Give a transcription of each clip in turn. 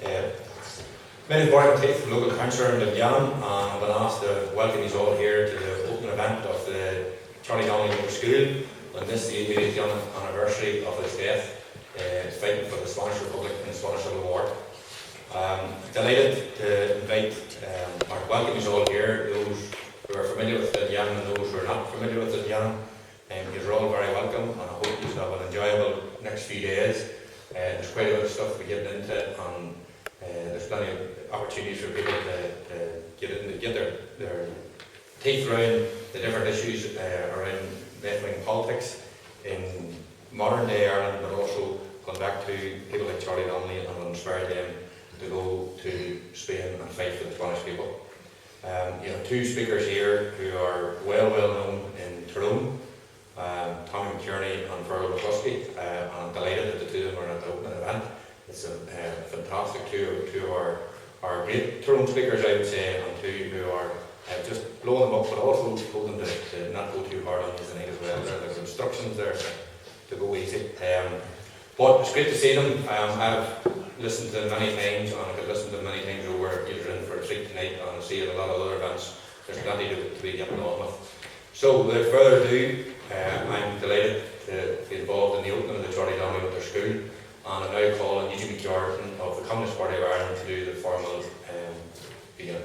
Many important take from local councillor in Dungannon, and I've been asked to welcome you all here to the opening event of the Charlie Donnelly School on this, the 80th anniversary of his death, fighting for the Spanish Republic in the Spanish Civil War. Delighted to invite or welcome you all here, those who are familiar with Dungannon and those who are not familiar with Dungannon. You're all very welcome, and I hope you have an enjoyable next few days. There's quite a bit of stuff to be getting into, and there's plenty of opportunities for people to get their teeth around the different issues around left-wing politics in modern day Ireland, but also going back to people like Charlie Donnelly and inspire them to go to Spain and fight for the Spanish people. You have two speakers here who are well known in Tyrone, Tommy McKierney and Feargal MacBholscaidh, and I'm delighted that the two of them are at the opening event. It's a fantastic two of our great Tyrone speakers, I would say, and two who are just blowing them up, but also told them to not go too hard on these tonight as well. There's instructions there to go easy. But it's great to see them. I've listened to them many times, and I could listen to them many times over. You're in for a treat tonight, and I see at a lot of other events. There's plenty to be getting on with. So without further ado, I'm delighted to be involved in the opening of the Charlie Donnelly Winter School, and I'm now calling Eugene Jordan of the Communist Party of Ireland to do the formal beginning.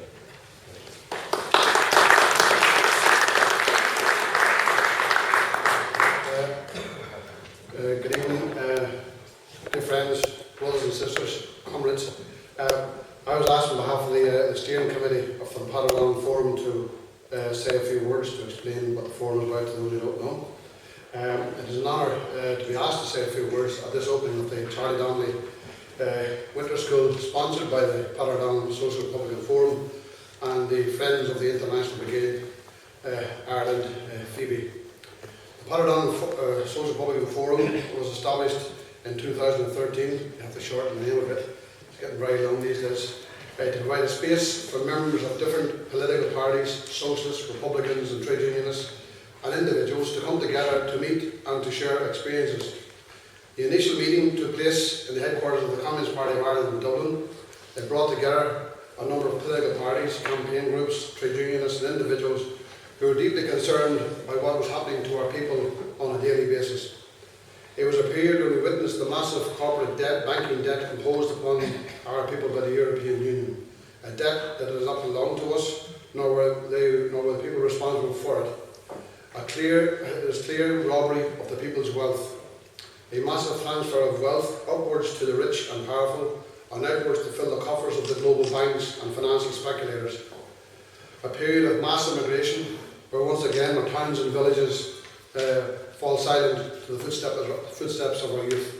Good evening, dear friends, brothers and sisters, comrades. I was asked on behalf of the steering committee of the Tyrone Forum to say a few words to explain what the forum is about to those who don't know. It is an honour to be asked to say a few words at this opening of the Charlie Donnelly Winter School, sponsored by the Tyrone Social Republican Forum and the Friends of the International Brigade Ireland, Phoebe. The Tyrone Social Republican Forum was established in 2013. You have to shorten the name of it, it's getting very long these days. To provide a space for members of different political parties, socialists, republicans and trade unionists and individuals to come together to meet and to share experiences. The initial meeting took place in the headquarters of the Communist Party of Ireland in Dublin. It brought together a number of political parties, campaign groups, trade unionists and individuals who were deeply concerned by what was happening to our people on a daily basis. It was a period when we witnessed the massive corporate debt, banking debt imposed upon our people by the European Union. A debt that does not belong to us, nor were the people responsible for it. It is clear robbery of the people's wealth. A massive transfer of wealth upwards to the rich and powerful, and outwards to fill the coffers of the global banks and financial speculators. A period of mass immigration, where once again our towns and villages fall silent to the footsteps of our youth.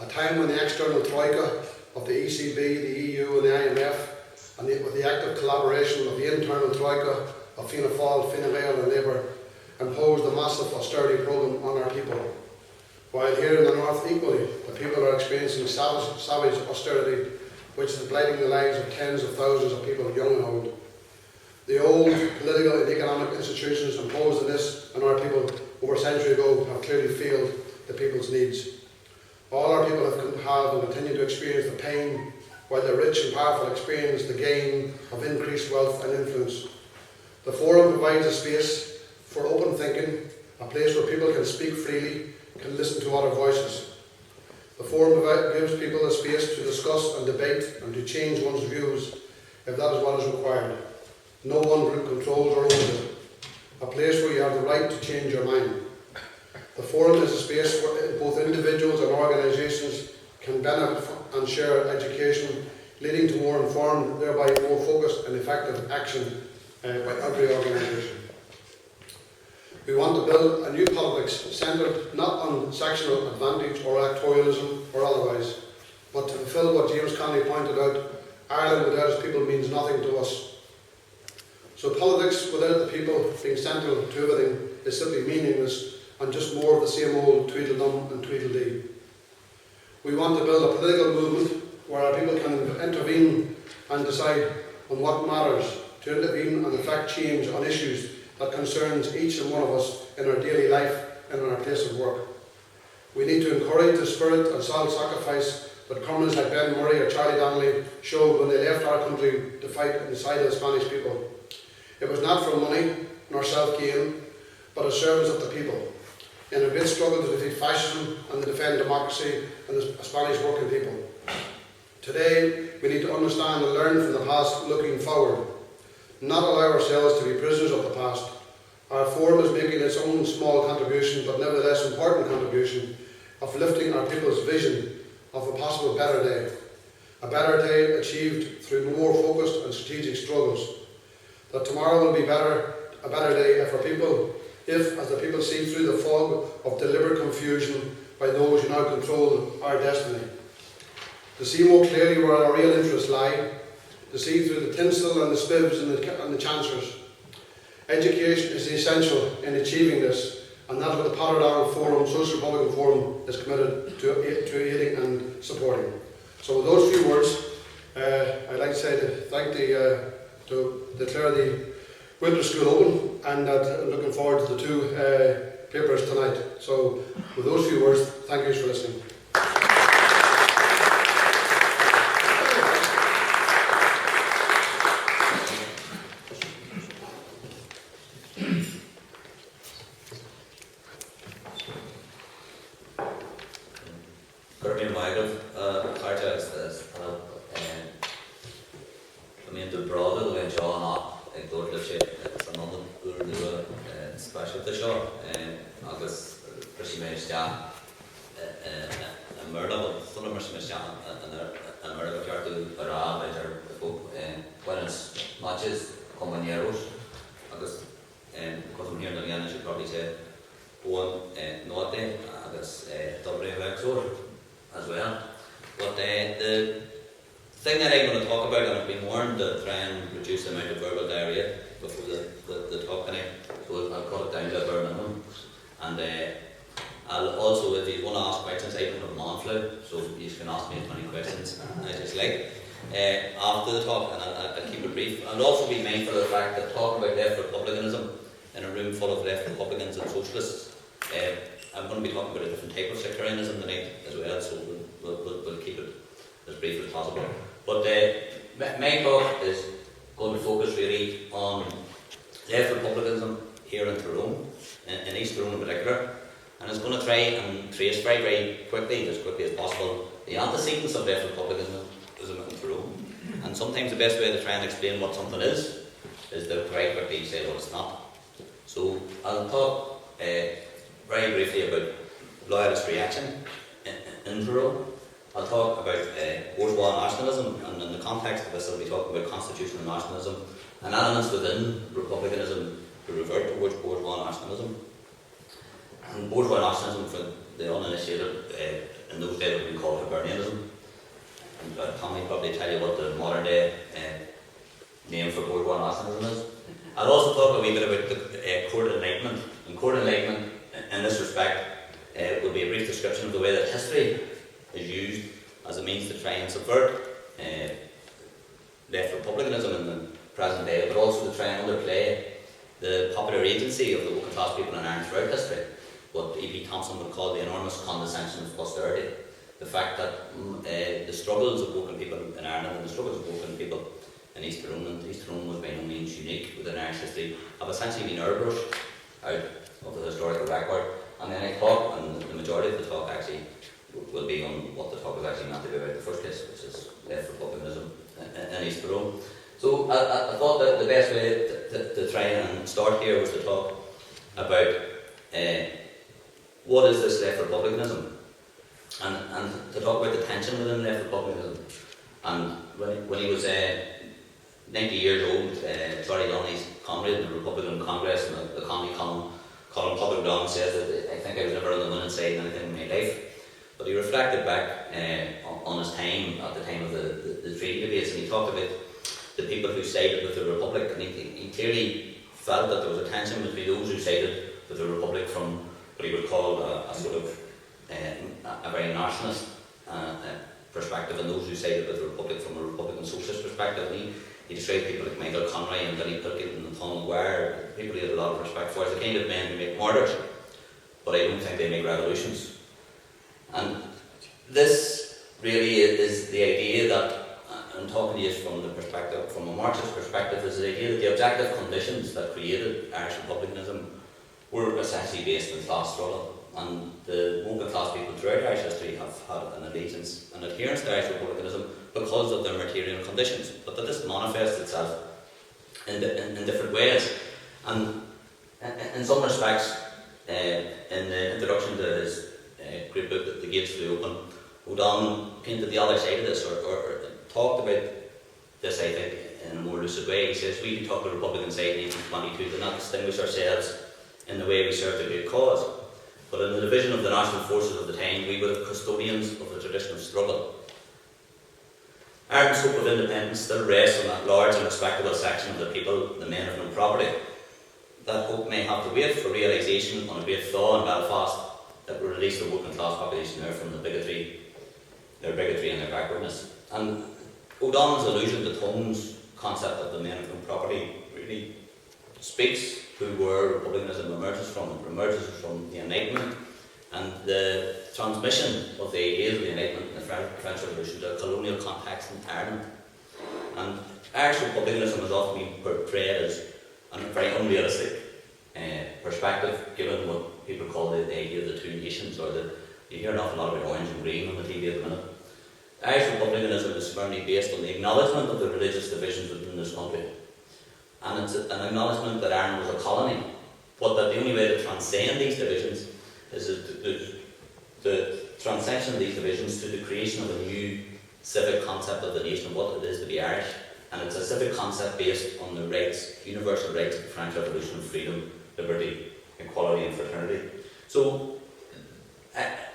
A time when the external troika of the ECB, the EU and the IMF, and with the active collaboration of the internal troika of Fianna Fáil, Fine Gael and Labour, imposed a massive austerity programme on our people. While here in the north equally, the people are experiencing savage austerity, which is blighting the lives of tens of thousands of people, young and old. The old political and economic institutions imposed on this and our people over a century ago have clearly failed the people's needs. All our people have and continue to experience the pain, while the rich and powerful experience the gain of increased wealth and influence. The forum provides a space for open thinking, a place where people can speak freely, can listen to other voices. The forum gives people a space to discuss and debate and to change one's views if that is what is required. No one group controls or owns it. A place where you have the right to change your mind. The forum is a space where both individuals and organisations can benefit from and share education, leading to more informed, thereby more focused and effective action by every organisation. We want to build a new politics centred not on sectional advantage or electoralism or otherwise, but to fulfil what James Connolly pointed out, Ireland without its people means nothing to us. So politics without the people being central to everything is simply meaningless and just more of the same old Tweedledum and Tweedledee. We want to build a political movement where our people can intervene and decide on what matters, to intervene and effect change on issues that concerns each and one of us in our daily life and in our place of work. We need to encourage the spirit and self-sacrifice that but comrades like Ben Murray or Charlie Donnelly showed when they left our country to fight on the side of the Spanish people. It was not for money nor self-gain, but as servants of the people, in a great struggle to defeat fascism and to defend democracy and the Spanish working people. Today, we need to understand and learn from the past looking forward, not allow ourselves to be prisoners of the past. Our forum is making its own small contribution, but nevertheless important contribution, of lifting our people's vision of a possible better day. A better day achieved through more focused and strategic struggles. That tomorrow will be a better day if as the people see through the fog of deliberate confusion by those who now control our destiny. To see more clearly where our real interests lie, to see through the tinsel and the spibs and the chancers. Education is essential in achieving this, and that's what the Tyrone Forum, Social Republican Forum, is committed to aiding and supporting. So with those few words, I'd like to say to declare the winter school open, and looking forward to the two papers tonight. So with those few words, thank you for listening. As well. But the thing that I'm going to talk about, and I've been warned to try and reduce the amount of verbal diarrhea before the talk tonight, so I'll cut it down to a bare minimum. And I'll also, if you want to ask questions, I don't have a man flu, so you can ask me as many questions as you like after the talk, and I'll keep it brief. I'll also be mindful of the fact that talking about left republicanism in a room full of left republicans and socialists, I'm going to be talking about a different type of sectarianism tonight as well, so we'll keep it as brief as possible. But my talk is going to focus really on left republicanism here in Tyrone, in East Tyrone in particular, and it's going to try and trace very, very quickly, as quickly as possible, the antecedents of left republicanism in Tyrone. And sometimes the best way to try and explain what something is to very quickly say what it's not. So I'll talk very briefly about loyalist reaction in Tyrone. I'll talk about bourgeois nationalism, and in the context of this I'll be talking about constitutional nationalism and elements within republicanism to revert towards bourgeois nationalism. And bourgeois nationalism, for the uninitiated, in those days would be called Hibernianism. And Tommy will probably tell you what the modern day name for bourgeois nationalism is. I'll also talk a wee bit about the court enlightenment. And court enlightenment, in this respect, will be a brief description of the way that history is used as a means to try and subvert left republicanism in the present day, but also to try and underplay the popular agency of the working class people in Ireland throughout history, what E.P. Thompson would call the enormous condescension of posterity. The fact that the struggles of working people in Ireland and the struggles of working people in East Tyrone, and East Tyrone was by no means unique within Irish history, have essentially been airbrushed out of the historical record. And then I talk, and the majority of the talk actually will be on what the talk is actually meant to be about in the first place, which is left republicanism in East Tyrone. So I thought that the best way to try and start here was to talk about what is this left republicanism, and to talk about the tension within left republicanism. And when he was 90 years old, Charlie Donnelly's comrade in the Republican Congress and the comedy column Public Down said that I think I was never on the winning side in anything in my life. But he reflected back on his time at the time of the treaty debates, and he talked about the people who sided with the Republic, and he clearly felt that there was a tension between those who sided with the Republic from what he would call a sort of a very nationalist perspective, and those who sided with the Republic from a Republican socialist perspective. And he described people like Michael Conroy and Billy Pilkington and Tom Maguire, people he had a lot of respect for, as the kind of men who make murders, but I don't think they make revolutions. And this really is the idea that, I'm talking to you from the perspective, from a Marxist perspective, is the idea that the objective conditions that created Irish republicanism were essentially based in class struggle, and the working class people throughout Irish history have had an allegiance and adherence to Irish republicanism because of their material conditions, but that this manifests itself in different ways. And in some respects, in the introduction to his great book, The Gates Flew Open, O'Donnell painted the other side of this, or talked about this, I think, in a more lucid way. He says, we who took the Republican side in 1822 did not distinguish ourselves in the way we served a great cause, but in the division of the national forces of the time, we were the custodians of the tradition of struggle. Ireland's hope of independence still rests on that large and respectable section of the people, the men of no property. That hope may have to wait for realisation on a great thaw in Belfast that will release the working class population there from their bigotry and their backwardness. And O'Donnell's allusion to Tone's concept of the men of no property really speaks to where republicanism emerges from the Enlightenment and the transmission of the ideas of the Enlightenment in the French Revolution to a colonial context in Ireland. And Irish republicanism has often been portrayed as a very unrealistic perspective, given what people call the idea of the two nations, or you hear an awful lot about orange and green on the TV at the minute. Irish republicanism is firmly based on the acknowledgement of the religious divisions within this country. And it's an acknowledgement that Ireland was a colony, but that the only way to transcend these divisions is the transaction of these divisions to the creation of a new civic concept of the nation, of what it is to be Irish. And it's a civic concept based on the rights, universal rights of the French Revolution of freedom, liberty, equality and fraternity. So,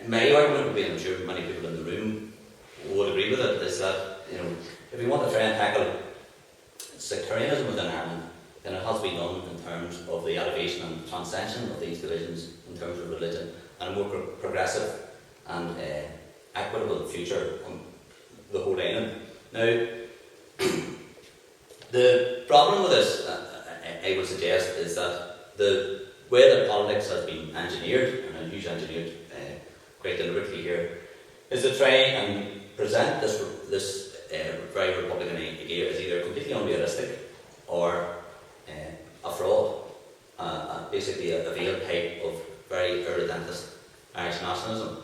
my argument would be, and I'm sure many people in the room would agree with it, is that, if we want to try and tackle sectarianism within Ireland, then it has to be done in terms of the elevation and transcension of these divisions in terms of religion, and a more progressive and equitable future on the whole island. Now, the problem with this, I would suggest, is that the way that politics has been engineered, and I use engineered quite deliberately here, is to try and present this very Republican idea as either completely unrealistic or a fraud, basically a veiled type of very irredentist Irish nationalism.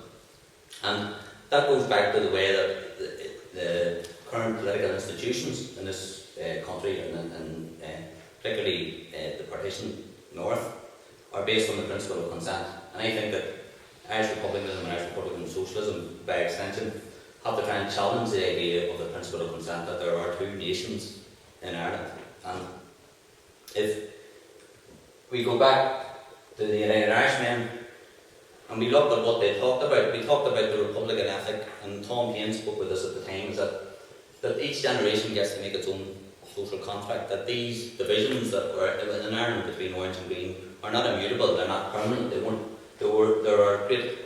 And that goes back to the way that the current political institutions in this country, and particularly the partition north, are based on the principle of consent. And I think that Irish republicanism and Irish republican socialism, by extension, have to try and challenge the idea of the principle of consent, that there are two nations in Ireland. And if we go back to the United Irishmen and we looked at what they talked about, we talked about the Republican ethic, and Tom Paine spoke with us at the time, is that each generation gets to make its own social contract, that these divisions that were in Ireland between orange and green are not immutable, they're not permanent, there are great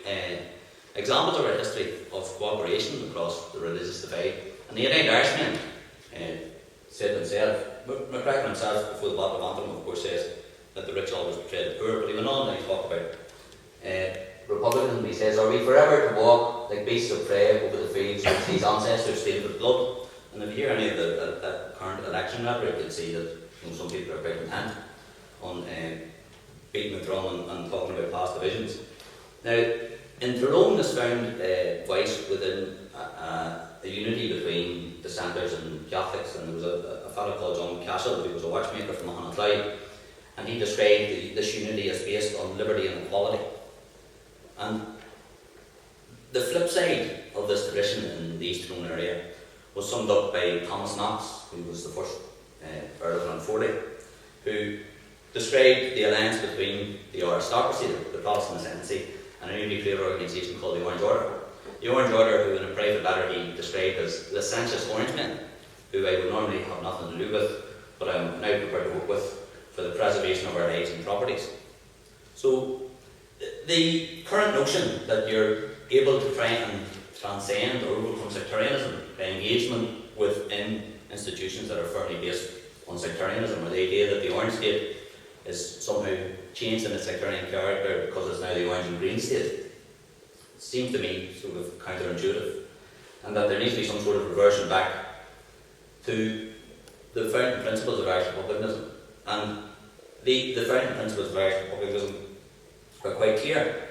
examples of our history of cooperation across the religious divide. And the United Irishmen said himself, McCracken himself, before the Battle of Antrim, of course, says that the rich always betray the poor, but he went on and he talked about republicanism. He says, are we forever to walk like beasts of prey over the fields which these ancestors stained with blood? And if you hear any of the current election rhetoric, you'll see that some people are quite content on beating the drum and talking about past divisions. Now, in Tyrone, this found voice within a unity between dissenters and Catholics, and there was a fellow called John Cashel, who was a watchmaker from Mahonaclyde, and he described this unity as based on liberty and equality. And the flip side of this tradition in the East Tyrone area was summed up by Thomas Knox, who was the first Earl of Glenfordy, who described the alliance between the aristocracy, the Protestant ascendancy, and a newly created organisation called the Orange Order. The Orange Order, who in a private letter he described as licentious Orangemen, who I would normally have nothing to do with, but I'm now prepared to work with for the preservation of our lives and properties. So, the current notion that you're able to try and transcend or overcome sectarianism by engagement within institutions that are firmly based on sectarianism, or the idea that the Orange State is somehow changed in its sectarian character because it's now the Orange and Green State, seems to me sort of counterintuitive. and that there needs to be some sort of reversion back to the founding principles of Irish republicanism. And the founding principles of Irish republicanism are quite clear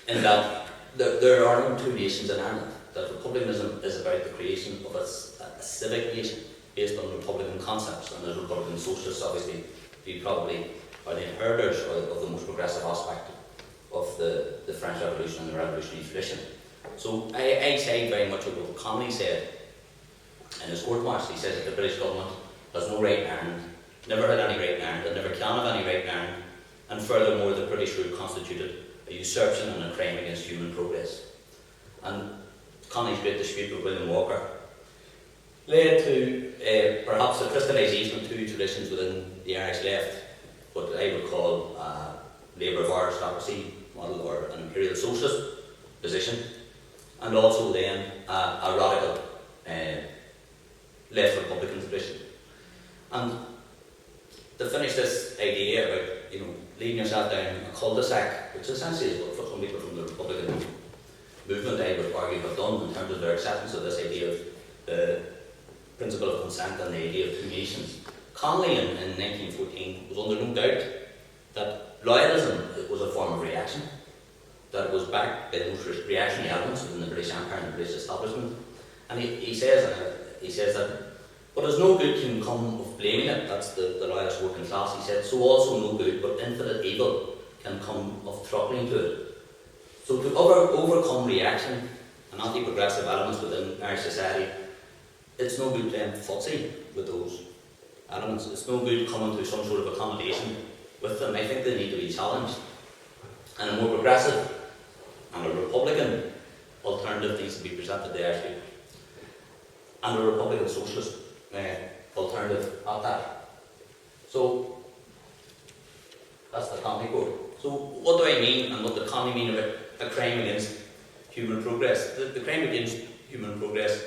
in that there are no two nations in Ireland, that republicanism is about the creation of a civic nation based on republican concepts, and as Republican socialists, obviously, we probably are the inheritors of the most progressive aspect of the French Revolution and the revolutionary tradition. So I side very much with what Connolly said in his court march. He says that the British government has no right in Ireland, never had any right in Ireland, and never can have any right in Ireland, and furthermore the British rule constituted a usurpation and a crime against human progress. And Connolly's great dispute with William Walker led to perhaps a crystallisation of two traditions within the Irish left, what I would call a labour of aristocracy model or an imperial socialist position, and also then a radical left republican tradition. And to finish this idea about leading yourself down a cul-de-sac, which essentially is what some people from the Republican movement, I would argue, have done in terms of their acceptance of this idea of the principle of consent and the idea of two nations. Connolly in 1914 was under no doubt that loyalism was a form of reaction, that it was backed by the most reactionary elements within the British Empire and the British establishment. And he says that but as no good can come of blaming it, that's the loyalist working class, he said, so also no good but infinite evil can come of throttling to it. So to overcome reaction and anti-progressive elements within Irish society, it's no good playing footsie with those elements. It's no good coming to some sort of accommodation with them. I think they need to be challenged. And a more progressive and a republican alternative needs to be presented to the Irish people. And a republican socialist alternative at that. So that's the Connolly quote. So what do I mean, and what did Connolly mean about a crime against human progress? The crime against human progress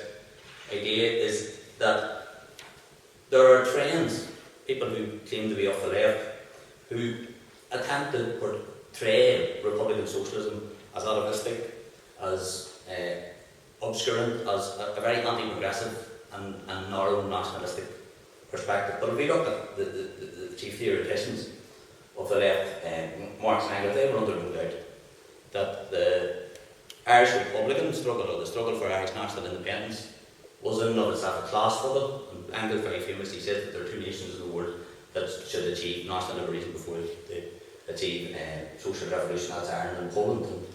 idea is that there are trends, people who claim to be off the left, who attempt to portray Republican socialism as atavistic, as obscurant, as a very anti-progressive and narrow nationalistic perspective. But if we look at the chief theoreticians of the left, Marx and Engels, they were under no doubt that the Irish Republican struggle, or the struggle for Irish national independence, was in and of itself a class struggle. And Engels very famously said that there are two nations in the world that should achieve national liberation before they achieve social revolution, as Ireland and Poland.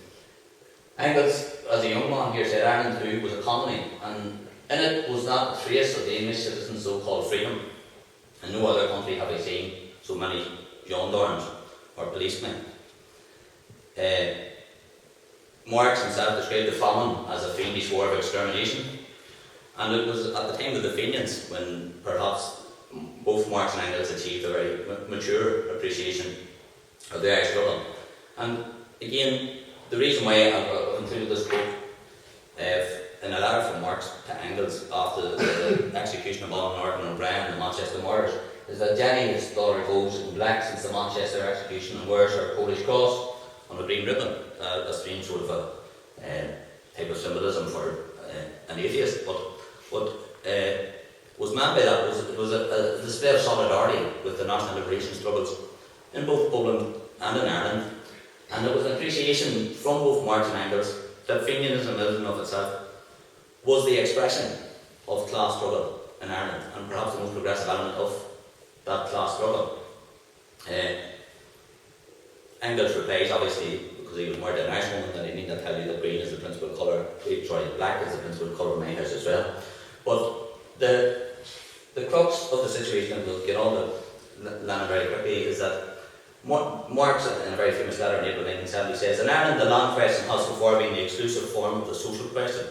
And Engels, as a young man here, said Ireland too was a colony, and in it was not a trace of the English citizens' so-called freedom. In no other country have I seen so many gendarmes or policemen. Marx himself described the famine as a fiendish war of extermination, and it was at the time of the Fenians when perhaps both Marx and Engels achieved a very mature appreciation of the Irish struggle. And again, the reason why I've included this quote in a letter from Marx to Engels after the execution of Alan Norton and Bryan and the Manchester murders is that Jenny's daughter goes in black since the Manchester execution and wears her Polish cross on a green ribbon. A strange sort of a type of symbolism for an atheist. But what was meant by that was it was a display of solidarity with the national liberation struggles in both Poland and in Ireland. And there was an appreciation from both Marx and Engels that Fenianism in and of itself was the expression of class struggle in Ireland, and perhaps the most progressive element of that class struggle. Engels replies, obviously, because he was married to an Irish woman, that he need not tell you that green is the principal colour, black is the principal colour of my house as well. But the crux of the situation, and we'll get on to Lennon very quickly, is that Marx, in a very famous letter in April 1970, says, in Ireland the land question has so far been the exclusive form of the social question.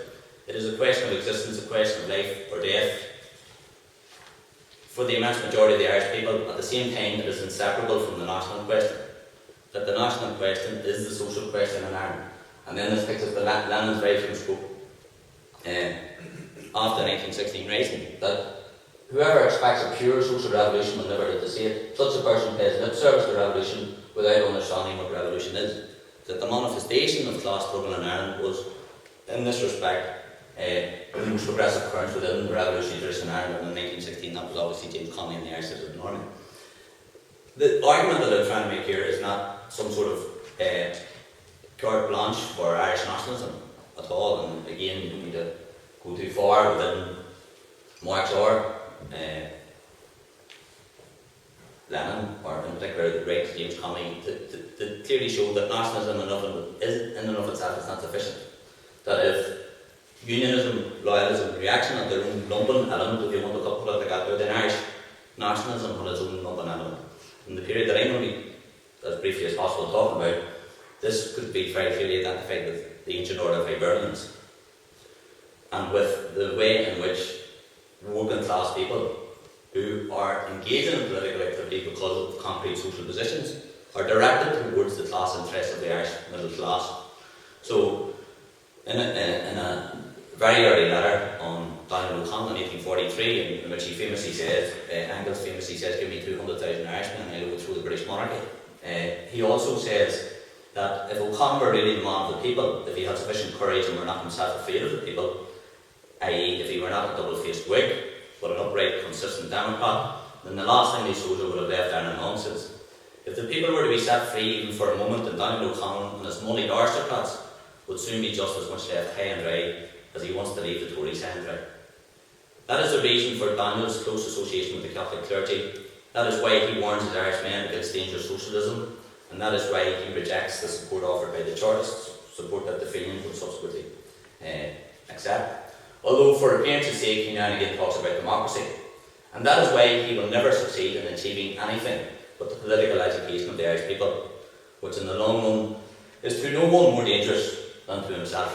It is a question of existence, a question of life or death. For the immense majority of the Irish people, at the same time, it is inseparable from the national question. That the national question is the social question in Ireland. And then this picks up the Lennon's very famous quote after 1916 Rising, that whoever expects a pure social revolution will never live to see it. Such a person pays lip service to revolution without understanding what revolution is. That the manifestation of class struggle in Ireland was, in this respect, the most progressive currents within the revolutionary tradition in Ireland in 1916, that was obviously James Connolly and the Irish Citizen Army. The argument that I'm trying to make here is not some sort of carte blanche for Irish nationalism at all, and again, you don't need to go too far within Marx or Lenin, or in particular the great James Connolly, to clearly show that nationalism in and of itself is not sufficient. That if unionism, loyalism, reaction had their own lumping element, if you want to couple it together, then Irish nationalism had its own lumping element. In the period that I'm going to be, as briefly as possible, talking about, this could be very clearly identified with the ancient order of Hibernians, and with the way in which working class people who are engaging in political activity because of concrete social positions are directed towards the class interests of the Irish middle class. So, in a very early letter on Donnelly in 1843, in which he famously says, Engels famously says, "Give me 200,000 Irishmen and I'll overthrow the British monarchy." He also says that if O'Connor were really the man of the people, if he had sufficient courage and were not himself afraid of the people, i.e. if he were not a double-faced Whig, but an upright, consistent Democrat, then the last thing these soldiers would have left Ireland nonsense. If the people were to be set free even for a moment, then Donnelly O'Connor and his moneyed aristocrats would soon be just as much left high and dry as he wants to leave the Tories high and dry. That is the reason for Daniel's close association with the Catholic clergy. That is why he warns his Irish men against dangerous socialism, and that is why he rejects the support offered by the Chartists, support that the Fenians would subsequently accept. Although for appearance's sake he now and again talks about democracy. And that is why he will never succeed in achieving anything but the political education of the Irish people, which in the long run is to no one more dangerous than to himself.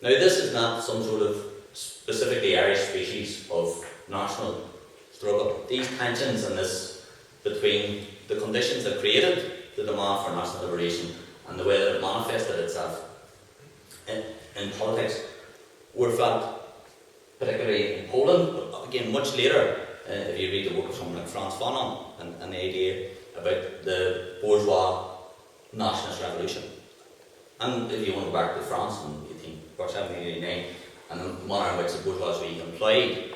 Now this is not some sort of specifically Irish species of national struggle. These tensions and this between the conditions that created the demand for national liberation and the way that it manifested itself in politics were felt particularly in Poland, but again much later. If you read the work of someone like Franz Fanon and the idea about the bourgeois nationalist revolution. And if you want to go back to France in 1789, and the manner in which the bourgeoisie employed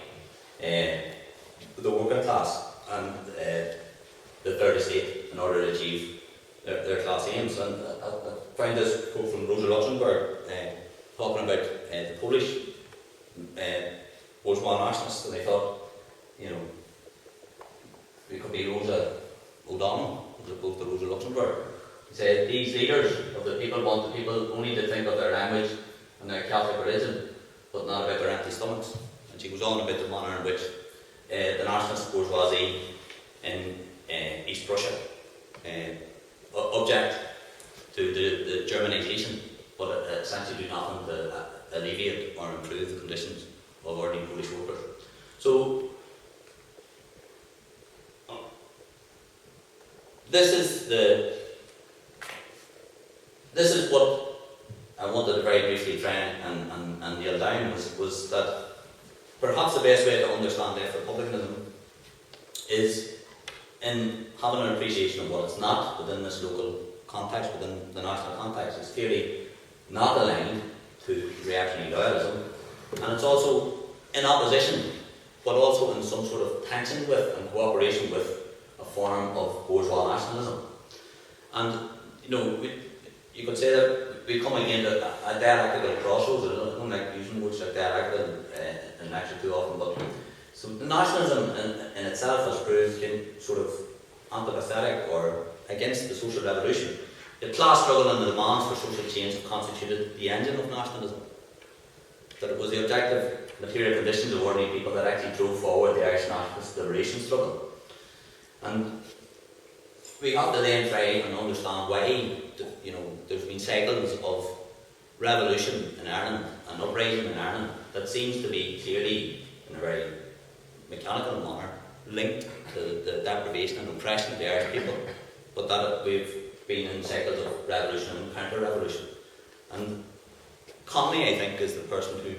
the working class and the third estate in order to achieve their class aims. And I found this quote from Rosa Luxemburg talking about the Polish bourgeois nationalists, and they thought, you know, it could be Rosa O'Donnell as opposed to Rosa Luxemburg. He said, these leaders of the people want the people only to think of their language and their Catholic religion, but not about their empty stomachs. And she goes on about the manner in which the nationalist bourgeoisie in East Prussia object to the Germanization, but essentially do nothing to alleviate or improve the conditions of ordinary Polish workers. So, this is what I wanted to very briefly try and nail down was that perhaps the best way to understand left republicanism is in having an appreciation of what it's not within this local context, within the national context. It's clearly not aligned to reactionary loyalism, and it's also in opposition, but also in some sort of tension with and cooperation with a form of bourgeois nationalism. And, you know, you could say that we come again to a dialectical crossroads. I don't like using words like dialectical in lecture too often, but so nationalism in itself has proved sort of antipathetic or against the social revolution. The class struggle and the demands for social change have constituted the engine of nationalism. That it was the objective material conditions of ordinary people that actually drove forward the Irish nationalist liberation struggle. And we have to then try and understand why, you know, there's been cycles of revolution in Ireland and uprising in Ireland that seems to be clearly, in a very mechanical manner, linked to the deprivation and oppression of the Irish people, but that we've been in cycles of revolution and counter-revolution. And Connolly, I think, is the person who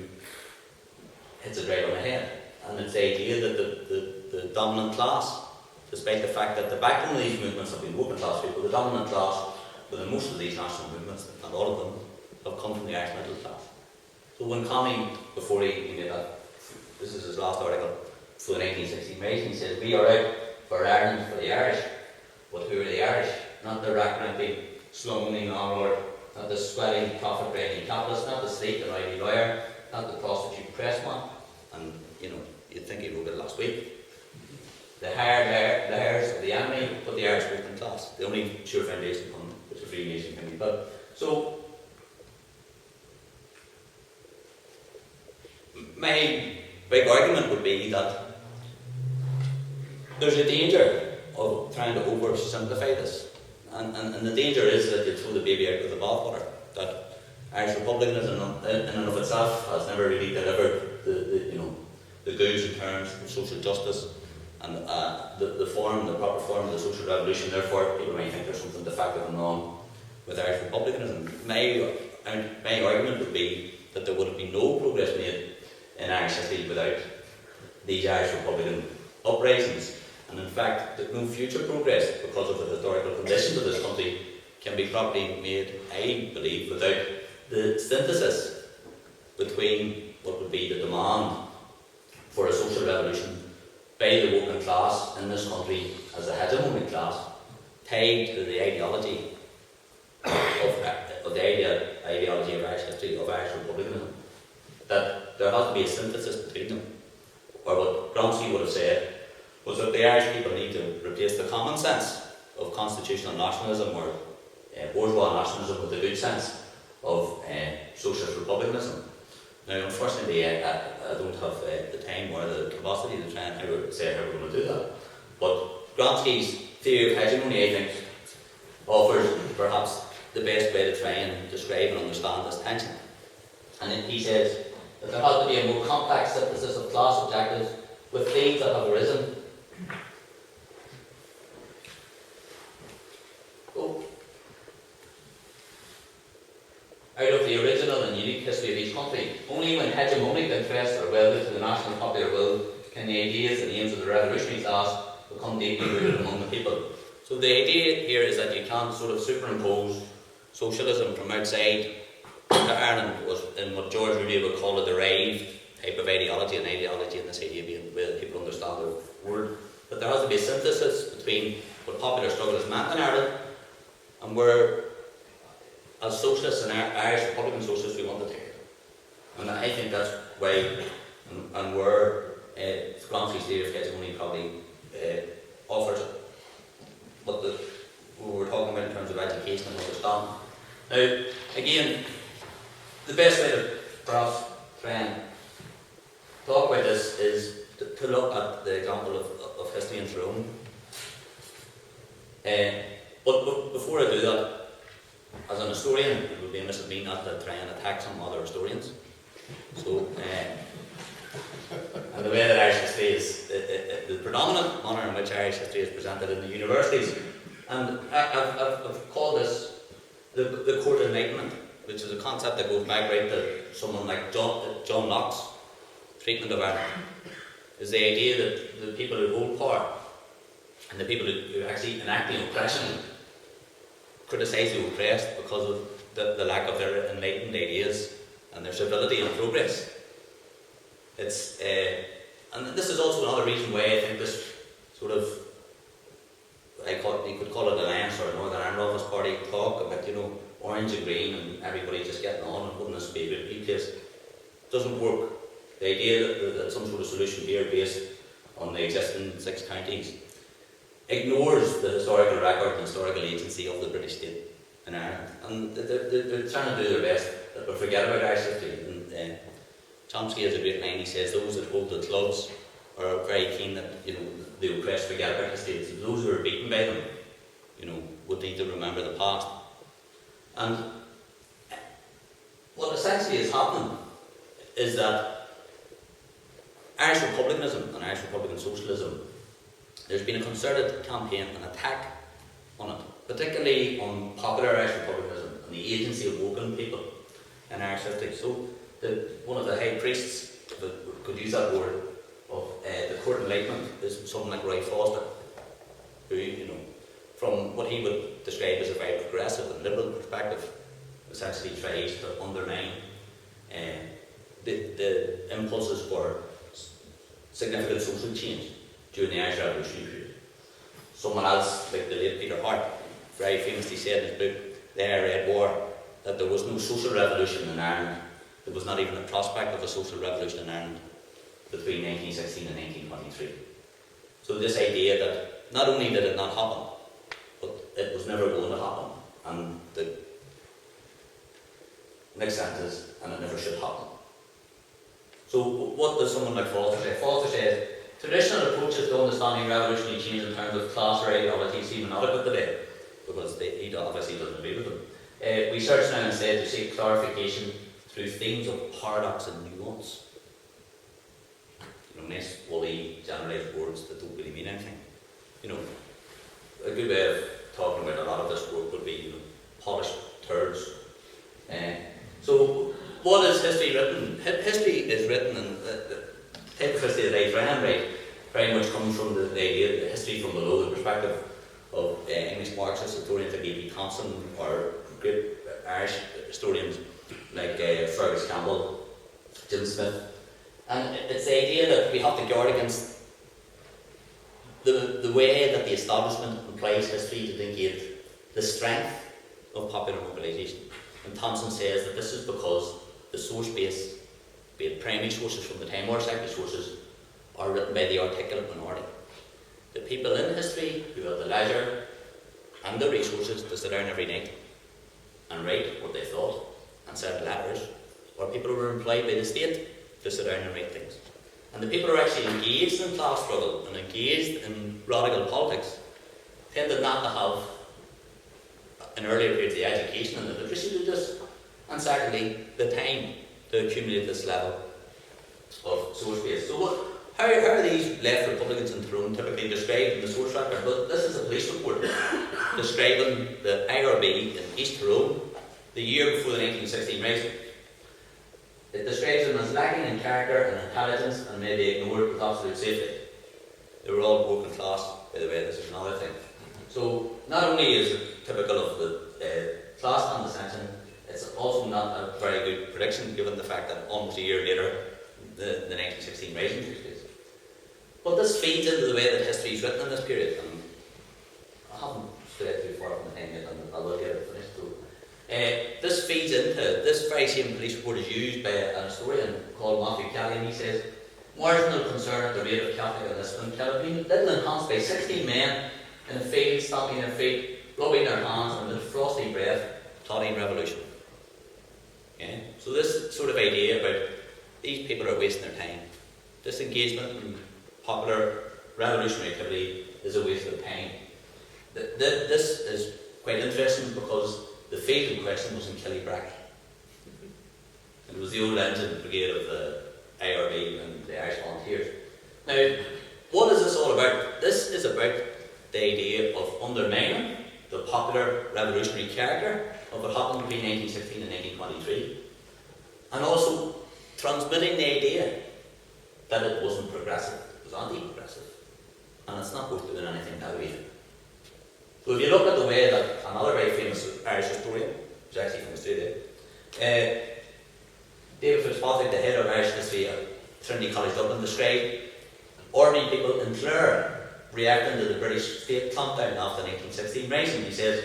hits it right on the head. And it's the idea that the dominant class, despite the fact that the backbone of these movements have been working class people, the dominant class within most of these national movements, not all of them, have come from the Irish middle class. So when Connie, before he made that, this is his last article for the 1916 race, he says, we are out for Ireland, for the Irish. But who are the Irish? Not the rack-ramping, slum-owning landlord, not the sweating, profit-breaking capitalist, not the sleek and rowdy lawyer, not the prostitute pressman. And, you'd think he wrote it last week. The heirs of the enemy put the Irish working class. The only sure foundation upon which a free nation can be built. So, my big argument would be that there's a danger of trying to oversimplify this. And the danger is that you throw the baby out with the bathwater. That Irish republicanism in and of itself has never really delivered the goods in terms of social justice and the proper form of the social revolution. Therefore, people may think there's something defective and wrong with Irish republicanism. My argument would be that there would have been no progress made in Irish history without these Irish Republican uprisings. And in fact, that no future progress, because of the historical conditions of this country, can be properly made, I believe, without the synthesis between what would be the demand for a social revolution by the working class in this country as a hegemonic class, tied to the ideology of Irish history, of Irish republicanism. That there has to be a synthesis between them. Or what Gramsci would have said was that the Irish people need to replace the common sense of constitutional nationalism or bourgeois nationalism with the good sense of socialist republicanism. Now, unfortunately, I don't have the time or the capacity to try and say how we're going to do that. But Gramsci's theory of hegemony, I think, offers perhaps the best way to try and describe and understand this tension. And he says that there has to be a more complex synthesis of class objectives with themes that have arisen. Out of the original and unique history of each country, only when hegemonic interests are welded to the national popular will can the ideas and aims of the revolutionary class become deeply rooted among the people. So the idea here is that you can't sort of superimpose socialism from outside into Ireland was in what George Rooney would call a derived type of ideology, and ideology in this idea being the way that people understand the word. But there has to be a synthesis between what popular struggle has meant in Ireland and where, as socialists and Irish Republican socialists, we want to take it. And I think that's why and where Gramsci's theory of hegemony probably offers what we were talking about in terms of education and understanding. Now, again, the best way to perhaps try and talk about this is to look at the example of history in Tyrone. But before I do that, as an historian, it would be amiss of me not to try and attack some other historians. So, and the way that Irish history is, the predominant manner in which Irish history is presented in the universities. And I've called this the Court Enlightenment, which is a concept that goes back right to someone like John Locke's treatment of Ireland. Is the idea that the people who hold power and the people who actually enact the oppression criticise the oppressed because of the lack of their enlightened ideas and their civility and progress. It's and this is also another reason why I think this sort of, you could call it alliance or Northern Ireland Office Party talk about, orange and green and everybody just getting on and wouldn't this be a good place, doesn't work. The idea that some sort of solution here based on the existing 6 counties ignores the historical record and historical agency of the British state in Ireland. And they're trying to do their best, but forget about Irish history. And Chomsky has a great line. He says, those that hold the clubs are very keen that the oppressed forget about history. Those who are beaten by them, would need to remember the past. And what essentially is happening is that Irish republicanism and Irish republican socialism, there's been a concerted campaign and attack on it, particularly on popular Irish republicanism and the agency of working people in Irish history. So one of the high priests, if I could use that word, of the Court Enlightenment is someone like Roy Foster, who, from what he would describe as a very progressive and liberal perspective, essentially tries to undermine the impulses for significant social change during the Irish Revolutionary period. Someone else, like the late Peter Hart, very famously said in his book, The Red War, that there was no social revolution in Ireland. There was not even a prospect of a social revolution in Ireland between 1916 and 1923. So this idea that not only did it not happen, but it was never going to happen. And the next sentence is, and it never should happen. So what does someone like Foster say? Foster says, traditional approaches to understanding revolutionary change in terms of class or ideology seem inadequate today, because he obviously doesn't agree with them. We search now instead to seek clarification through themes of paradox and nuance. Nice, woolly, generalised words that don't really mean anything. A good way of talking about a lot of this work would be, polished turds. So, what is history written? History is written, and the type of history that I try and write very much comes from the idea, the history from below, the perspective of English Marxist historians like E.B. Thompson, or great Irish historians like Feargal Campbell, Jim Smith. And it's the idea that we have to guard against the way that the establishment applies history to negate the strength of popular mobilisation. And Thompson says that this is because the source base, be it primary sources from the time or secondary sources, are written by the articulate minority. The people in history who have the leisure and the resources to sit down every night and write what they thought and send letters, or people who were employed by the state to sit down and write things. And the people who are actually engaged in class struggle and engaged in radical politics tended not to have, in earlier periods, the education and the literacy to do this, and secondly, the time to accumulate this level of source base. So how are these left Republicans in Tyrone typically described in the source record? Well, this is a police report describing the IRB in East Tyrone the year before the 1916 rising. It describes them as lacking in character and intelligence and may be ignored with absolute safety. They were all working class, by the way, this is another thing. So, not only is it typical of the class condescension, it's also not a very good prediction given the fact that almost a year later the 1916 rising took place. But this feeds into the way that history is written in this period, and I haven't strayed too far from the time yet, and I will get it finished. So, this feeds into, this very same police report is used by an historian called Matthew Kelly, and he says, marginal concern at the rate of Catholic enlistment can have been little enhanced by 16 men in a field, stamping their feet, rubbing their hands, and with frosty breath, plotting revolution. Yeah? So this sort of idea about these people are wasting their time. This engagement in popular revolutionary activity is a waste of time. This is quite interesting because the field in question was in Killybrack. It was the old engine brigade of the IRB and the Irish Volunteers. Now, what is this all about? This is about the idea of undermining the popular revolutionary character of what happened between 1916 and 1923, and also transmitting the idea that it wasn't progressive, it was anti-progressive, and it's not worth doing anything that way. So if you look at the way that another very famous Irish historian, who's actually from Australia, David Fitzpatrick, the head of Irish history at Trinity College Dublin, described ordinary people in Clare reacting to the British state clampdown after the 1916 rising. He says,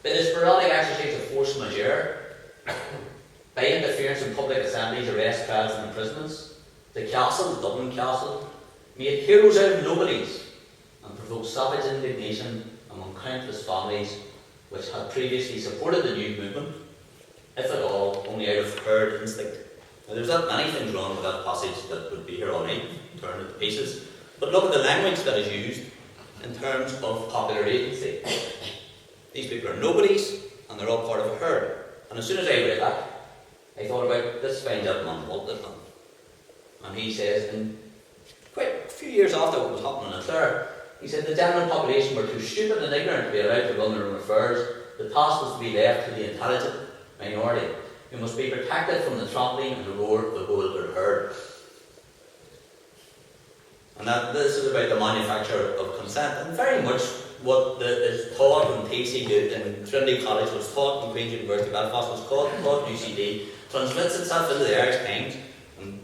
by the sporadic exercise of force majeure, by interference in public assemblies, arrests, trials and imprisonments, the castle, the Dublin castle, made heroes out of nobodies and provoked savage indignation among countless families which had previously supported the new movement, if at all, only out of herd instinct. Now there's not many things wrong with that passage that would be here all night, turned into pieces, but look at the language that is used in terms of popular agency. These people are nobodies, and they're all part of a herd. And as soon as I read that, I thought about this fine gentleman, Walt Whitman. And he says, in quite a few years after what was happening in Clare, he said the general population were too stupid and ignorant to be allowed to run their own affairs. The task was to be left to the intelligent minority, who must be protected from the trampling and the roar of the bewildered herd. And this is about the manufacture of consent, and very much what is taught in TC in Trinity College, was taught in Queen's University Belfast, was taught in UCD, transmits itself into the Irish Times, and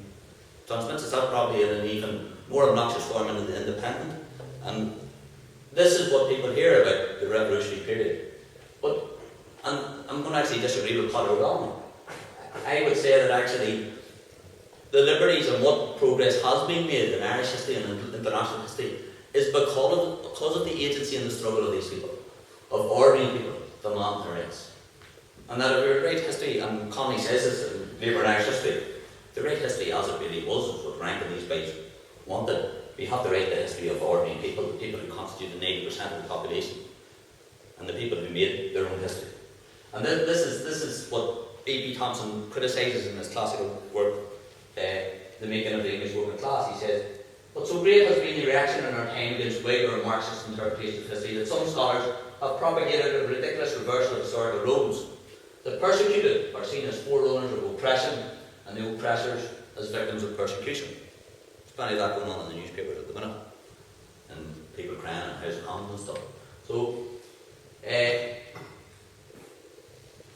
transmits itself probably in an even more obnoxious form into the independent. And this is what people hear about the revolutionary period. But, and I'm going to actually disagree with Padre Donnelly. I would say that actually the liberties and what progress has been made in Irish history and in international history is because of the agency and the struggle of these people, of ordinary people demanding their rights. And that if we write history, and Conley says this in Labour and Irish history, the right history as it really was what Rankin and these guys wanted. We have to write the history of ordinary people, the people who constitute the 90% of the population, and the people who made their own history. And this is what A.P. Thompson criticises in his classical work, The Making of the English Working Class. He says, "But so great has been the reaction in our time against Whig or Marxist interpretation of history that some scholars have propagated a ridiculous reversal of historical roles. The persecuted are seen as forerunners of oppression, and the oppressors as victims of persecution." There's plenty of that going on in the newspapers at the minute, and people crying in House of Commons and stuff. So,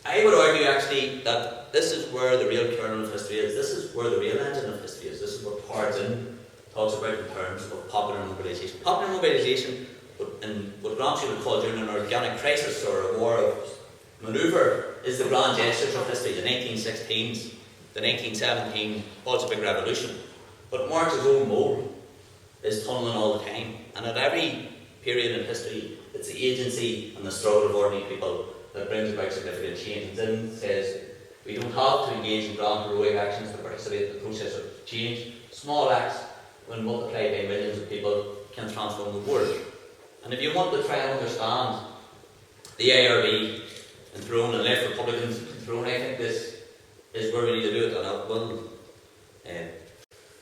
I would argue actually that this is where the real kernel of history is. This is where the real engine of history is. This is what Hardin talks about in terms of popular mobilisation. Popular mobilisation, in what Gramsci would call during an organic crisis or a war of manoeuvre, is the grand gestures of history, the 1916s, the 1917 Bolshevik Revolution. But Marx's own mould is tunnelling all the time. And at every period in history, it's the agency and the struggle of ordinary people that brings about significant change. And then says, we don't have to engage in grand heroic actions to participate in the process of change. Small acts, when multiplied by millions of people, can transform the world. And if you want to try and understand the IRB and Tyrone and left Republicans in Tyrone, I think this is where we need to do it. And I will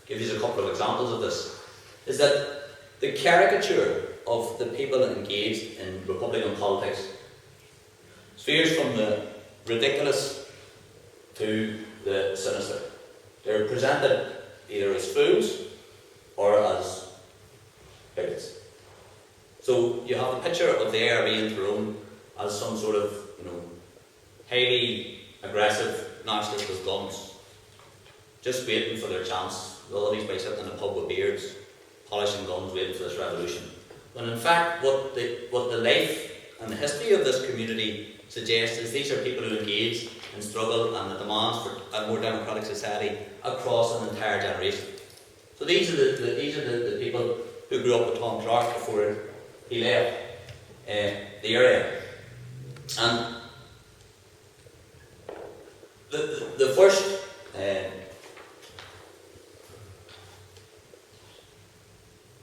give you a couple of examples of this. Is that the caricature of the people engaged in Republican politics spheres from the ridiculous to the sinister. They're presented either as fools or as bigots. So you have the picture of the ARB in Tyrone as some sort of, highly aggressive nationalists with guns, just waiting for their chance. All these guys sitting in a pub with beards, polishing guns, waiting for this revolution. When in fact, what the life and the history of this community suggests is these are people who engage in struggle and the demands for a more democratic society across an entire generation. So these are the people who grew up with Tom Clark before he left the area. And the first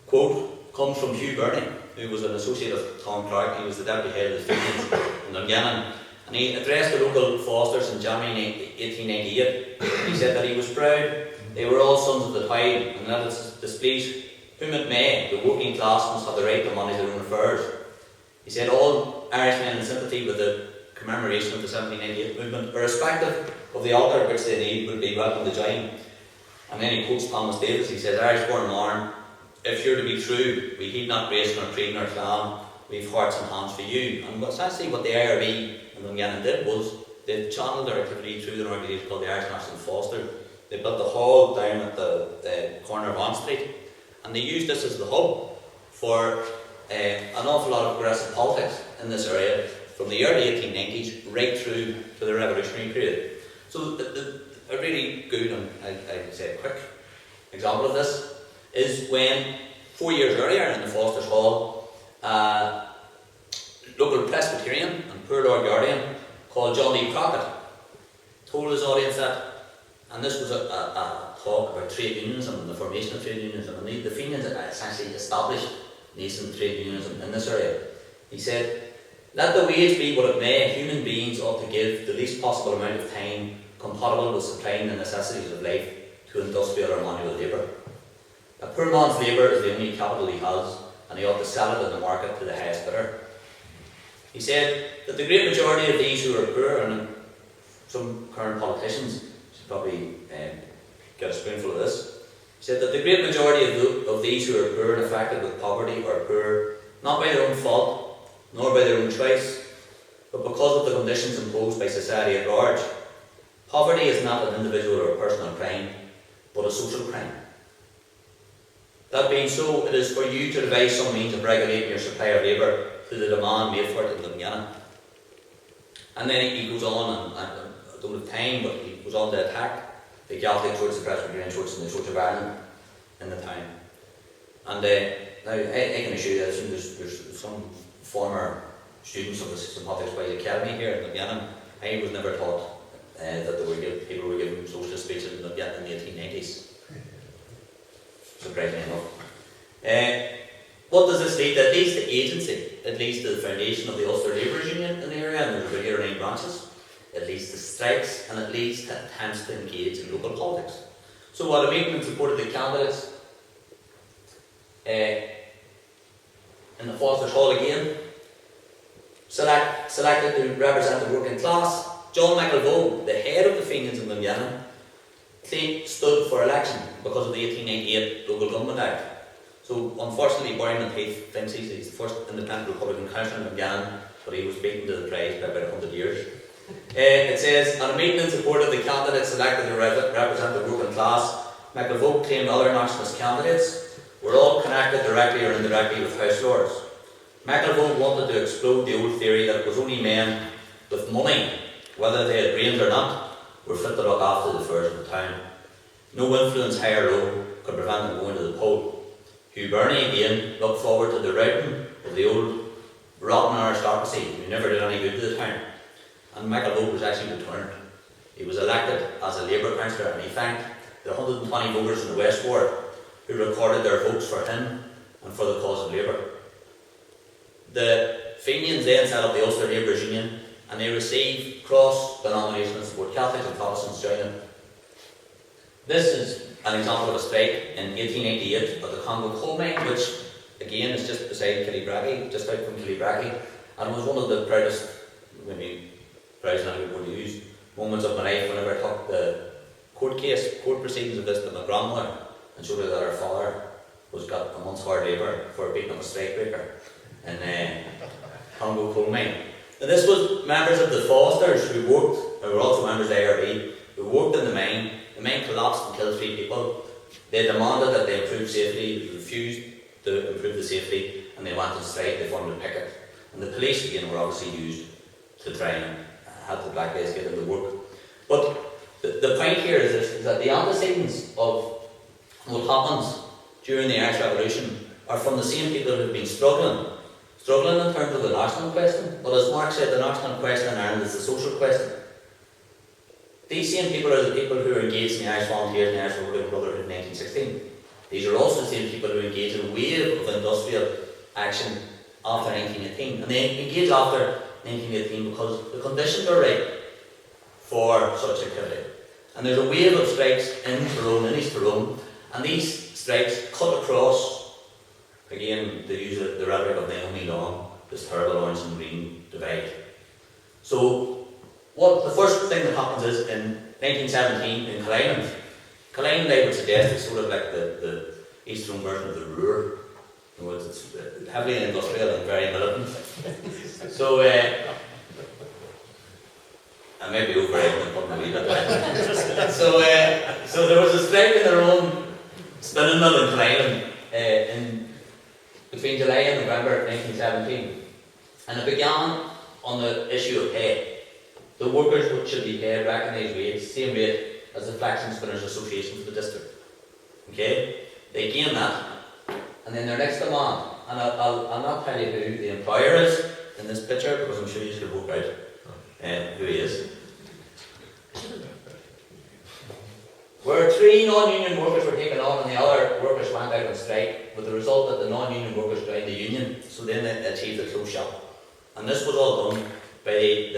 quote comes from Hugh Burney, who was an associate of Tom Clark. He was the deputy head of the Fenians in Dungannon. And he addressed the local Fosters in January 1898. He said that he was proud they were all sons of the tide, and that it displeased whom it may, the working class must have the right to manage their own affairs. He said all Irishmen in sympathy with the commemoration of the 1798 movement, irrespective of the altar which they need, would be welcome to join. And then he quotes Thomas Davis. He says, Irish born Marn, if you're to be true, we heed not race nor creed nor clan, we've hearts and hands for you. And essentially what the IRB and Dungannon did was they channeled their activity through an organisation called the Irish National Foster. They built the hall down at the corner of Ann Street, and they used this as the hub for an awful lot of progressive politics in this area from the early 1890s right through to the revolutionary period. So a really good and I'd say quick example of this is when 4 years earlier in the Foster's Hall, local Presbyterian and poor Lord Guardian called John D. Crockett told his audience that, and this was a talk about trade unionism and the formation of trade unionism, and the Fenians essentially established nascent trade unionism in this area. He said, let the wage be what it may, human beings ought to give the least possible amount of time compatible with supplying the necessities of life to industrial or manual labour. A poor man's labour is the only capital he has, and he ought to sell it in the market to the highest bidder. He said that the great majority of these who are poor, and some current politicians should probably get a spoonful of this, he said that the great majority of these who are poor and affected with poverty are poor not by their own fault, nor by their own choice, but because of the conditions imposed by society at large. Poverty is not an individual or personal crime, but a social crime. That being so, it is for you to devise some means of regulating your supply of labour through the demand made for it in the beginning. And then he goes on, and I don't have time, but he goes on to attack the Catholic Church, the Presbyterian Church, and the Church of Ireland in the time. And now, I can assure you that there's some former students of the St. Patrick's Way Academy here in the beginning. I was never taught that people were giving socialist speeches in the 1890s. Surprisingly enough. What does this lead to? At least the agency, at least the foundation of the Ulster Labourers Union in the area, and there's here 9 branches, at least the strikes, and at least attempts to engage in local politics. So while the meeting supported the candidates in the Foster's Hall again, selected to represent the working class, John McElvoe, the head of the Fenians in Dungannon, stood for election because of the 1898 Local Government Act. So unfortunately, Brian Heath thinks he's the first independent Republican councillor in Dungannon, but he was beaten to the prize by about 100 years. It says, on a meeting in support of the candidates selected to represent the working class, McElvoe claimed other nationalist candidates were all connected directly or indirectly with House Lords. McElvoe wanted to explode the old theory that it was only men with money, whether they had brains or not, were fit to look after the affairs of the town. No influence high or low could prevent them going to the poll. Hugh Burney again looked forward to the routing of the old rotten aristocracy who never did any good to the town. And McElvoe was actually returned. He was elected as a Labour councillor, and he thanked the 120 voters in the West Ward who recorded their votes for him and for the cause of Labour. The Fenians then set up the Ulster Labourers Union, and they received cross-denominational support. Catholics and Protestants joined them. This is an example of a strike in 1888 at the Congo coal mine, which again is just beside Killybrackie, just out from Killybrackie, and it was one of the proudest, proudest I would use, moments of my life whenever I took the court proceedings of this to my grandmother and showed her that her father was got a month's hard labour for beating up a strikebreaker in Congo coal mine. And this was members of the Fosters who were also members of the IRB, who worked in the mine. The mine collapsed and killed 3 people. They demanded that they improve safety, refused to improve the safety, and they went on strike. They formed a picket. And the police again were obviously used to try and help the black guys get into work. But the point here is this, is that the antecedents of what happens during the Irish Revolution are from the same people who have been struggling in terms of the national question, but as Mark said, the national question in Ireland is the social question. These same people are the people who are engaged in the Irish Volunteers and the Irish Republican Brotherhood in 1916. These are also the same people who engage in a wave of industrial action after 1918. And they engage after 1918 because the conditions are right for such activity. And there's a wave of strikes in Tyrone, in East Tyrone, and these strikes cut across, again, to use the rhetoric of Naomi Long, this terrible orange and green divide. So, the first thing that happens is in 1917 in Killeen, I would suggest, is sort of like the East Tyrone version of the Ruhr. It's heavily industrial and very militant. So, I may be overrating and putting a wee bit. So there was a strike in their own spinning mill in Killeen between July and November 1917, and it began on the issue of pay. The workers should be paid recognised wage, same rate as the Flax Spinners Association for the district. Okay? They gain that, and then their next demand, and I'll not tell you who the employer is in this picture because I'm sure you should work out who he is. Where 3 non-union workers were taken on and the other workers went out on strike, with the result that the non-union workers joined the union, so then they achieved a close shop. And this was all done by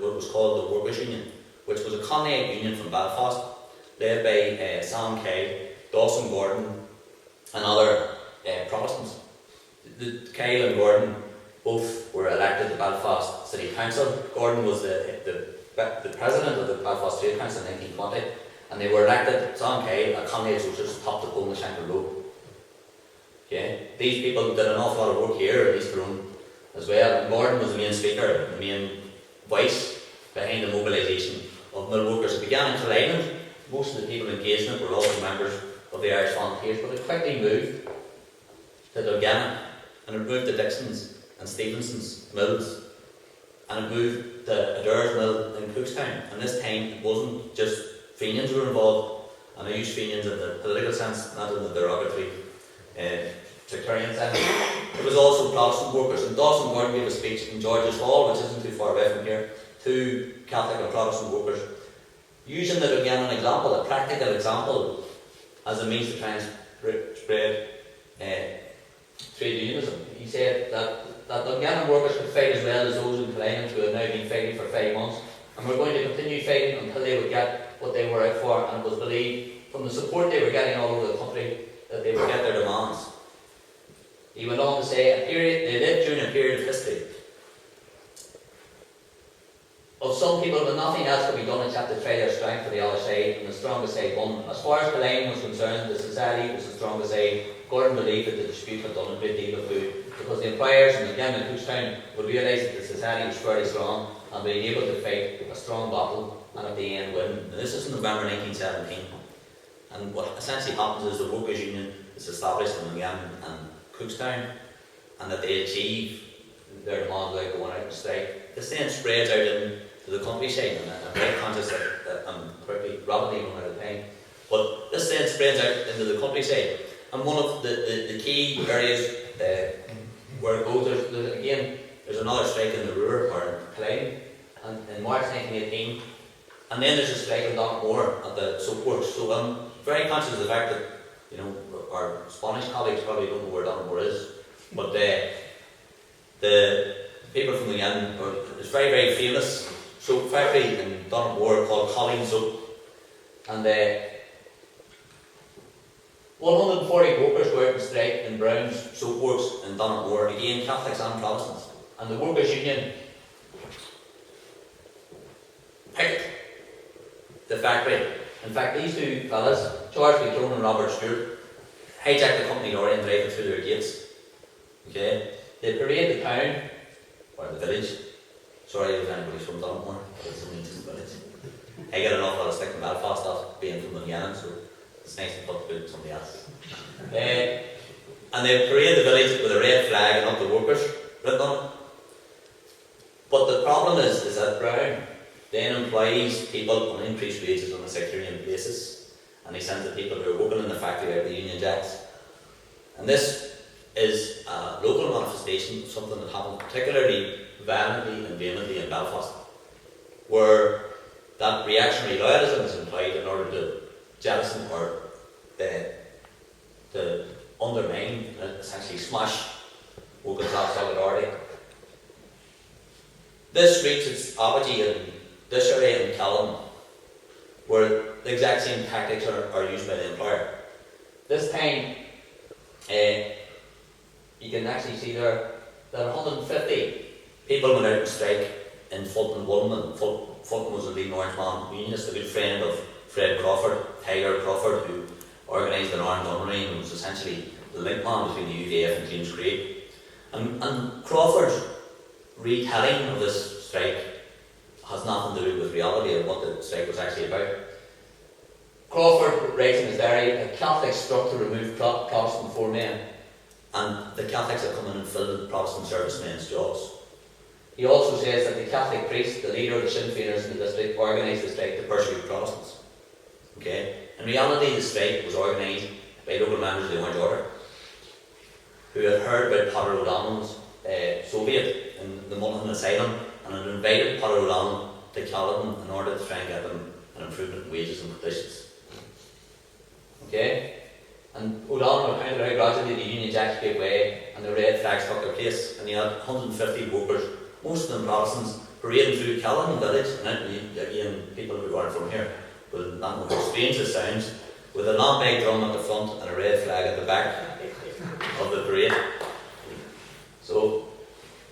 what was called the Workers' Union, which was a Connaid union from Belfast, led by Sam Kyle, Dawson Gordon, and other Protestants. Kyle and Gordon both were elected to Belfast City Council. Gordon was the president of the Belfast Trade Council in 1920, and they were elected, Sam Kyle, a Connaid socialist, top the pole in the Shankill Road. Okay? These people did an awful lot of work here in East Tyrone as well, and Gordon was the main speaker, the main voice behind the mobilisation of mill workers. It began in Killeen most of the people engaged in it were also members of the Irish Volunteers, but it quickly moved to Dungannon, and it moved to Dixon's and Stevenson's mills, and it moved to Adair's mill in Cookstown. And this time it wasn't just Fenians who were involved, and I use Fenians in the political sense, not in the derogatory sectarian sense. It was also Protestant workers, and Dawson Gordon gave a speech in George's Hall, which isn't too far away from here, to Catholic and Protestant workers, using the Dungannon example, a practical example, as a means to try and spread trade unionism. He said that Dungannon workers could fight as well as those in Killeen who had now been fighting for 5 months, and were going to continue fighting until they would get what they were out for, and it was believed from the support they were getting all over the country that they would get their demands. He went on to say, they lived during a period of history of some people when nothing else could be done except to try their strength for the other side, and the strongest side won. As far as Killeen was concerned, the society was the strongest side. Gordon believed that the dispute had done a great deal of good, because the employers and the gang in Cookstown would realise that the society was fairly strong and being able to fight a strong battle and at the end win. And this is in November 1917. And what essentially happens is the workers' union is established in Gang and Cookstown, and that they achieve their demands without going out and strike. This then spreads out into the countryside, and I'm very conscious that I'm rapidly running out of time. But this then spreads out into the countryside. And one of the key areas where it goes, there's another strike in the Ruhr, or in Killeen, and in March 1918, and then there's a strike in Dockmore at the soapworks. So I'm very conscious of the fact that, you know, our Spanish colleagues probably don't know where Dockmore is, but the people from the end, it's very, very famous soap factory in Dockmore called Colleen Soap, and 140 workers were out on strike in Brown's soapworks in Donaghmore, again Catholics and Protestants, and the workers' union picked the factory. In fact, these two fellas, Charlie Donnelly and Robert Stewart, hijacked the company lorry and drive it through their gates. Okay? They parade the town, or the village. Sorry if anybody's from Donaghmore, but it's an ancient village. I get an awful lot of stick in Belfast after being from Dungannon, so it's nice to put to somebody else. And they parade the village with a red flag and up the workers written on it. But the problem is that Brown then employs people on increased wages on a sectarian basis, and he sends the people who are working in the factory out of the Union Jacks. And this is a local manifestation of something that happened particularly violently and vehemently in Belfast, where that reactionary loyalism is employed in order to jettison or to undermine and essentially smash working class solidarity. This reached its apogee in this area in Callan, where the exact same tactics are used by the employer. This time, you can actually see there that 150 people went out on strike in Fulton, Woolman. Fulton was a leading Orange Man unionist, a good friend of Fred Crawford, Tiger Crawford, who organised an armed gunnery and was essentially the link man between the UVF and James Craig. And Crawford's retelling of this strike has nothing to do with reality and what the strike was actually about. Crawford writes in his diary, the Catholics struck to remove Protestant foremen, and the Catholics have come in and filled the Protestant servicemen's jobs. He also says that the Catholic priest, the leader of the Sinn Féiners in the district, organised the strike to persecute Protestants. Okay? In reality, the strike was organised by local members of the Orange Order, who had heard about Potter O'Donnell's Soviet in the Monaghan Asylum, and had invited Potter O'Donnell to Caledon in order to try and get them an improvement in wages and conditions. Okay? And O'Donnell recounted how gradually the Union Jacks gave way and the red flags took their place, and you had 150 workers, most of them Protestants, parading through Caledon village, and again, people who aren't from here will not know how strange this sounds, with a long drum at the front and a red flag at the back of the parade. So,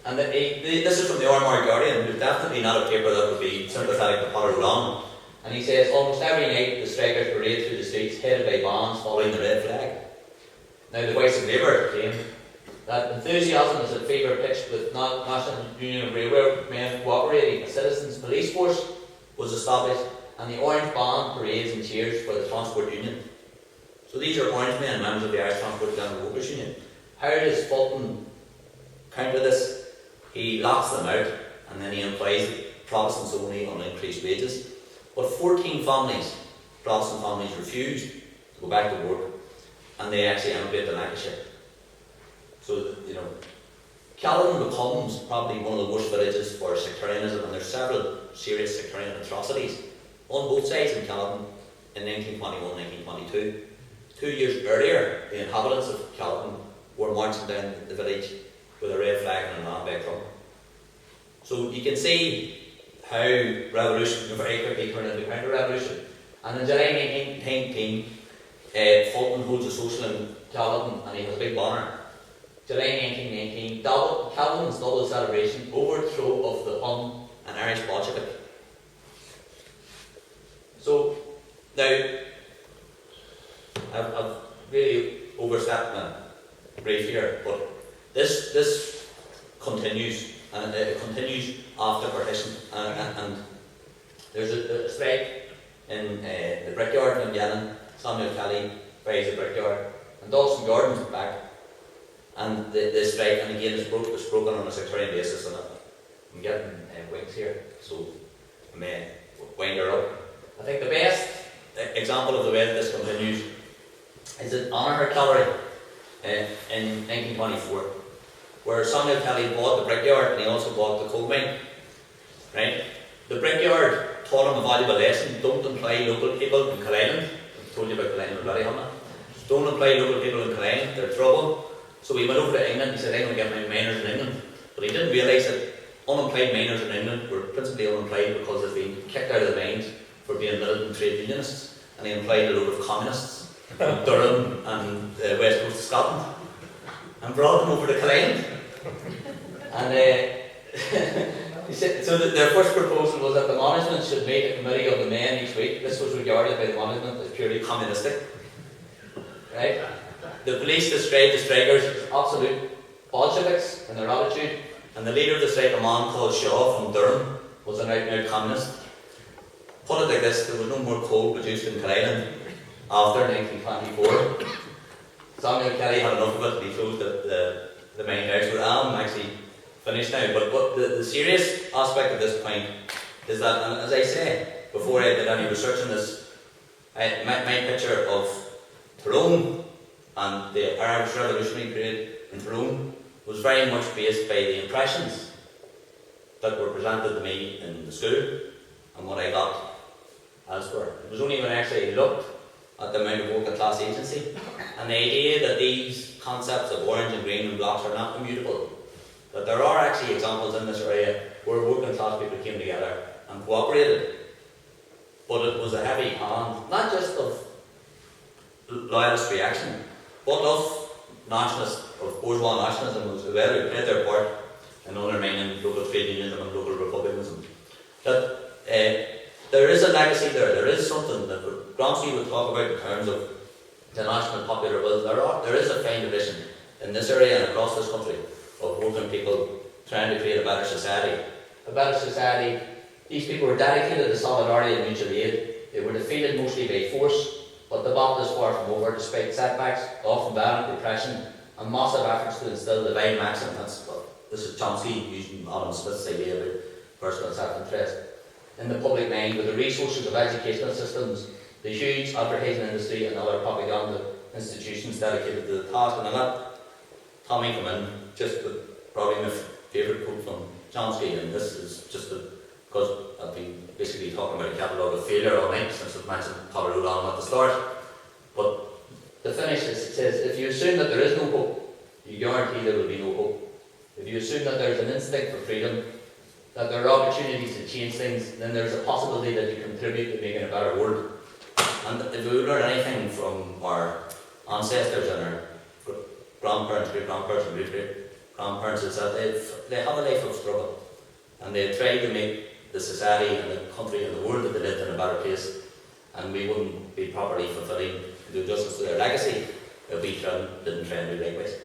and this is from the Armagh Guardian, who's definitely not a paper that would be sympathetic to Potter O'Donnell. And he says, almost every night the strikers parade through the streets headed by bands following the red flag. Now the Voice of Labour claimed that enthusiasm is at fever pitch with National Union of Railway men cooperating. A citizens' police force was established, and the orange band parades and cheers for the Transport Union. So these are orange men, members of the Irish Transport and General Workers Union. How does Fulton counter this? He locks them out, and then he employs Protestants only on increased wages. But 14 families, Protestant families, refused to go back to work, and they actually emigrated to Lancashire. So, Caledon becomes probably one of the worst villages for sectarianism, and there's several serious sectarian atrocities on both sides in Caledon in 1921-1922. 2 years earlier, the inhabitants of Caledon were marching down the village with a red flag and a Lambeck drum. So you can see how revolution very quickly turned into counter-revolution. And in July 1919, Fulton holds a social in Caledon, and he has a big banner. July 1919, Caledon's double celebration, overthrow of the Hun and Irish Bolshevik. So, now, I've really overstepped my brief here, but this continues, and it continues after partition, and there's a strike in the brickyard in Yennon. Samuel Kelly buys a brickyard, and Dawson Gordon's back, and the strike, and again it's broken on a sectarian basis, and I'm getting wings here, so I may wind her up. I think the best example of the way that this continues is at Honour Gallery in 1924, where Samuel Kelly bought the brickyard and he also bought the coal mine. Right? The brickyard taught him a valuable lesson: don't employ local people in Killeen. I told you about Killeen already, haven't I? Don't employ local people in Killeen, they're trouble. So he went over to England. He said, I'm going to get my miners in England. But he didn't realise that unemployed miners in England were principally unemployed because they'd been kicked out of the mines for being militant trade unionists, and he employed a load of communists from Durham and the west coast of Scotland, and brought them over to Killeen. And he said, so their first proposal was that the management should make a committee of the men each week. This was regarded by the management as purely communistic. Right? The police described the strikers as absolute Bolsheviks in their attitude, and the leader of the strike, a man called Shaw from Durham, was an out-and-out communist. Put it like this: there was no more coal produced in Killeen after 1924. Samuel Kelly had enough of it, and he closed the mine down. So I'm actually finished now. But what the serious aspect of this point is that, and as I say, before I did any research on this, my picture of Tyrone and the Irish Revolutionary period in Tyrone was very much based by the impressions that were presented to me in the school and what I got elsewhere. It was only when I actually looked at the amount of working class agency and the idea that these concepts of orange and green and blocks are not immutable, that there are actually examples in this area where working class people came together and cooperated, but it was a heavy hand, not just of loyalist reaction, but of nationalist, of bourgeois nationalism as well, who played their part in undermining local trade unionism and local republicanism. That there is a legacy there is something that Gramsci would talk about in terms of the national popular will. There is a fine tradition in this area and across this country of working people trying to create a better society. A better society. These people were dedicated to solidarity and mutual aid. They were defeated mostly by force, but the battle is far from over, despite setbacks, often violent repression, and massive efforts to instill the divine maxim. This is Chomsky using Adam Smith's idea about personal self-interest in the public mind, with the resources of educational systems, the huge advertising industry, and other propaganda institutions dedicated to the task. And I let Tommy come in just with probably my favourite quote from Chomsky, and this is just because I've been basically talking about a catalogue of failure all night since I've mentioned Colorado Allen at the start. But the finish is, it says, if you assume that there is no hope, you guarantee there will be no hope. If you assume that there is an instinct for freedom, that there are opportunities to change things, then there's a possibility that you contribute to making a better world. And if we learn anything from our ancestors and our grandparents, great-grandparents and great-great-grandparents, is that they have a life of struggle, and they try to make the society and the country and the world that they lived in a better place, and we wouldn't be properly fulfilling, do justice to their legacy if we didn't try and do likewise.